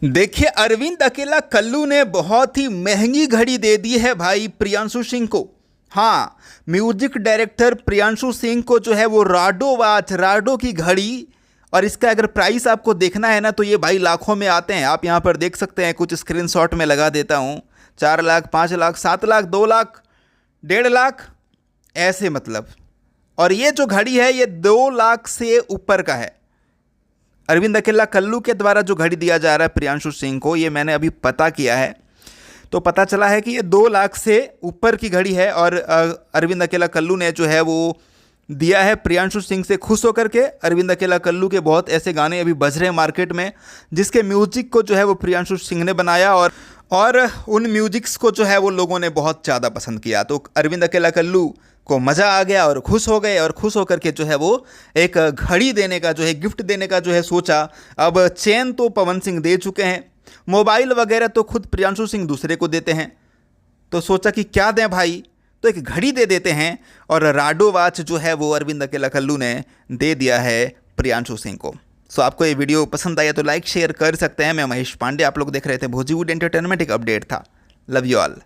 देखिए, अरविंद अकेला कल्लू ने बहुत ही महंगी घड़ी दे दी है भाई प्रियांशु सिंह को। हाँ, म्यूजिक डायरेक्टर प्रियांशु सिंह को जो है वो राडो की घड़ी। और इसका अगर प्राइस आपको देखना है ना तो ये भाई लाखों में आते हैं। आप यहाँ पर देख सकते हैं, कुछ स्क्रीनशॉट में लगा देता हूँ। 4 लाख, 5 लाख, 7 लाख, 2 लाख, 1.5 लाख, ऐसे मतलब। और ये जो घड़ी है ये 2 लाख से ऊपर का है। अरविंद अकेला कल्लू के द्वारा जो घड़ी दिया जा रहा है प्रियांशु सिंह को, ये मैंने अभी पता किया है तो पता चला है कि ये 2 लाख से ऊपर की घड़ी है। और अरविंद अकेला कल्लू ने जो है वो दिया है प्रियांशु सिंह से खुश होकर के। अरविंद अकेला कल्लू के बहुत ऐसे गाने अभी बज रहे हैं मार्केट में जिसके म्यूजिक को जो है वो प्रियांशु सिंह ने बनाया, और उन म्यूजिक्स को जो है वो लोगों ने बहुत ज़्यादा पसंद किया। तो अरविंद अकेला कल्लू को मज़ा आ गया और खुश हो गए, और खुश होकर के जो है वो एक घड़ी देने का जो है, गिफ्ट देने का जो है सोचा। अब चेन तो पवन सिंह दे चुके हैं, मोबाइल वगैरह तो खुद प्रियांशु सिंह दूसरे को देते हैं, तो सोचा कि क्या दें भाई, तो एक घड़ी दे देते हैं। और राडो वॉच जो है वो अरविंद अकेला कल्लू ने दे दिया है प्रियांशु सिंह को। सो आपको ये वीडियो पसंद आया तो लाइक शेयर कर सकते हैं। मैं महेश पांडे, आप लोग देख रहे थे भोजीवुड एंटरटेनमेंट, एक अपडेट था। Love you all.